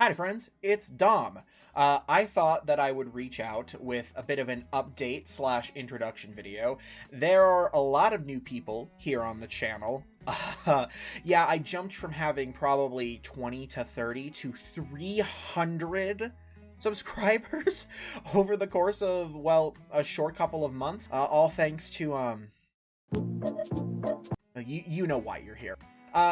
Hi friends, it's Dom. I thought that I would reach out with a bit of an update slash introduction video. There are a lot of new people here on the channel. Yeah, I jumped from having probably 20 to 30 to 300 subscribers over the course of, well, a short couple of months. All thanks to, you know why you're here.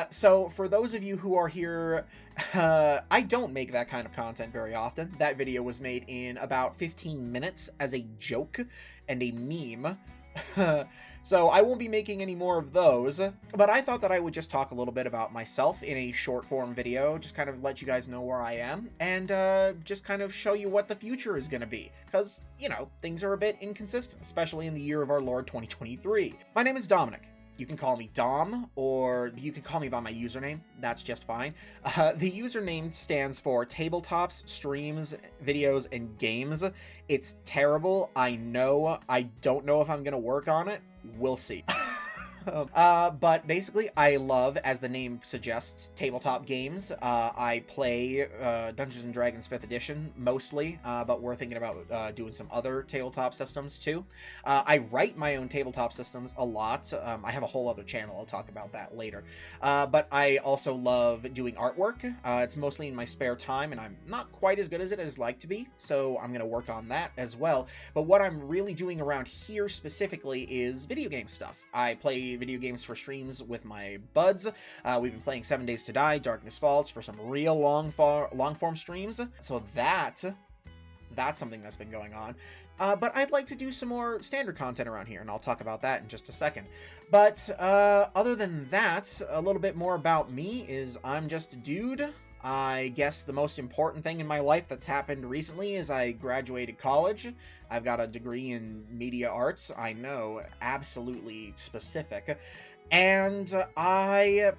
So for those of you who are here, I don't make that kind of content very often. That video was made in about 15 minutes as a joke and a meme. So I won't be making any more of those, but I thought that I would just talk a little bit about myself in a short form video, just kind of let you guys know where I am, and just kind of show you what the future is going to be, because, you know, things are a bit inconsistent, especially in the year of our Lord 2023. My name is Dominic. You can call me Dom, or you can call me by my username. That's just fine. The username stands for Tabletops, Streams, Videos, and Games. It's terrible. I know. I don't know if I'm going to work on it. We'll see. But basically, I love, as the name suggests, tabletop games. I play Dungeons & Dragons 5th edition, mostly, but we're thinking about doing some other tabletop systems, too. I write my own tabletop systems a lot. I have a whole other channel. I'll talk about that later. But I also love doing artwork. It's mostly in my spare time, and I'm not quite as good as it as like to be, so I'm going to work on that as well. But what I'm really doing around here specifically is video game stuff. I play video games for streams with my buds. We've been playing 7 Days to Die, Darkness Falls for some real long form streams. So that's something that's been going on. But I'd like to do some more standard content around here, and I'll talk about that in just a second. But other than that, a little bit more about me is I'm just a dude. I guess the most important thing in my life that's happened recently is I graduated college. I've got a degree in media arts. I know, absolutely specific. And I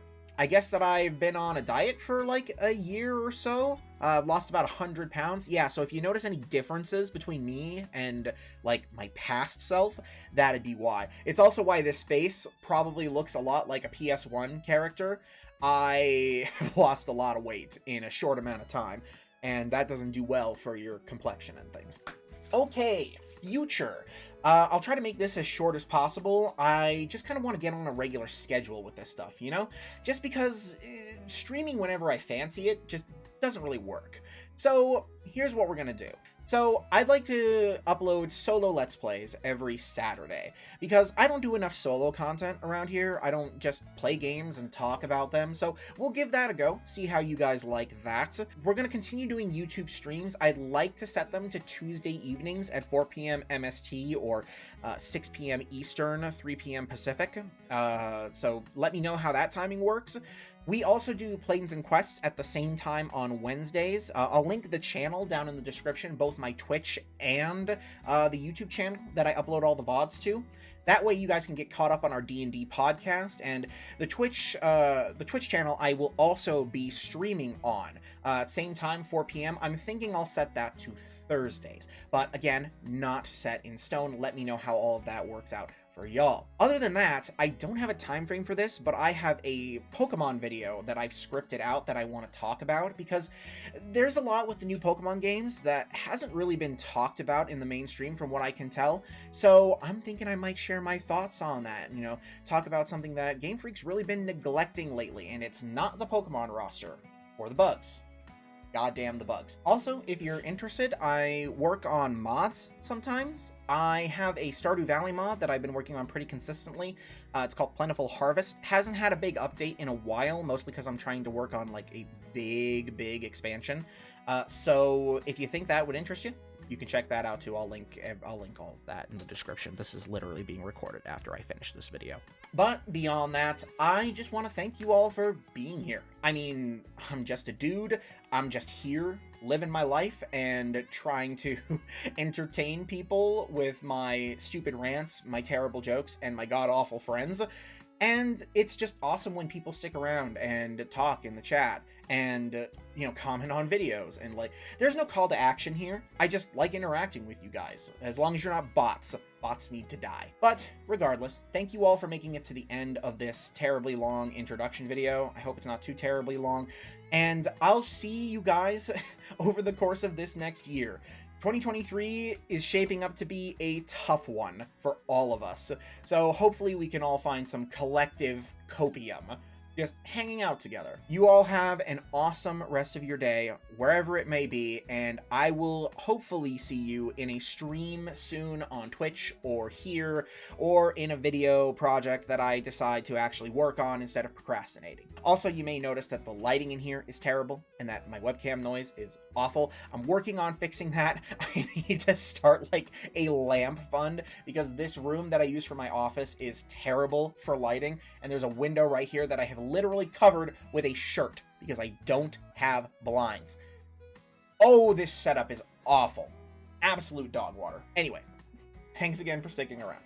guess that I've been on a diet for like a year or so. I've lost about 100 pounds. Yeah, so if you notice any differences between me and like my past self, that'd be why. It's also why this face probably looks a lot like a PS1 character. I have lost a lot of weight in a short amount of time, and that doesn't do well for your complexion and things. Okay, future. I'll try to make this as short as possible. I just kind of want to get on a regular schedule with this stuff, you know? Just because streaming whenever I fancy it just doesn't really work. So here's what we're going to do. So I'd like to upload solo Let's Plays every Saturday, because I don't do enough solo content around here. I don't just play games and talk about them, so we'll give that a go, see how you guys like that. We're going to continue doing YouTube streams. I'd like to set them to Tuesday evenings at 4 p.m. MST or 6 p.m. Eastern, 3 p.m. Pacific. So let me know how that timing works. We also do Planes and Quests at the same time on Wednesdays. I'll link the channel down in the description, both my Twitch and the YouTube channel that I upload all the VODs to. That way you guys can get caught up on our D&D podcast, and the Twitch channel I will also be streaming on. Same time, 4 p.m. I'm thinking I'll set that to Thursdays, but again, not set in stone. Let me know how all of that works out for y'all. Other than that, I don't have a time frame for this, but I have a Pokemon video that I've scripted out that I want to talk about, because there's a lot with the new Pokemon games that hasn't really been talked about in the mainstream from what I can tell. So I'm thinking I might share my thoughts on that, you know, talk about something that Game Freak's really been neglecting lately, and it's not the Pokemon roster or the bugs. Goddamn the bugs. Also, if you're interested, I work on mods sometimes. I have a Stardew Valley mod that I've been working on pretty consistently. It's called Plentiful Harvest. Hasn't had a big update in a while, mostly because I'm trying to work on like a big expansion. So if you think that would interest you, you can check that out too. I'll link all of that in the description. This is literally being recorded after I finish this video. But beyond that, I just want to thank you all for being here. I mean, I'm just a dude. I'm just here living my life and trying to entertain people with my stupid rants, my terrible jokes, and my god-awful friends. And it's just awesome when people stick around and talk in the chat. and, you know, comment on videos. And, like, there's no call to action here. I just like interacting with you guys. As long as you're not bots. Bots need to die. But regardless, thank you all for making it to the end of this terribly long introduction video. I hope it's not too terribly long. And I'll see you guys over the course of this next year. 2023 is shaping up to be a tough one for all of us. So hopefully we can all find some collective copium, just hanging out together. You all have an awesome rest of your day, wherever it may be, and I will hopefully see you in a stream soon on Twitch or here, or in a video project that I decide to actually work on instead of procrastinating. Also, you may notice that the lighting in here is terrible, and that my webcam noise is awful. I'm working on fixing that. I need to start, like, a lamp fund, because this room that I use for my office is terrible for lighting, and there's a window right here that I have literally covered with a shirt because I don't have blinds. Oh, this setup is awful. Absolute dog water. Anyway, thanks again for sticking around.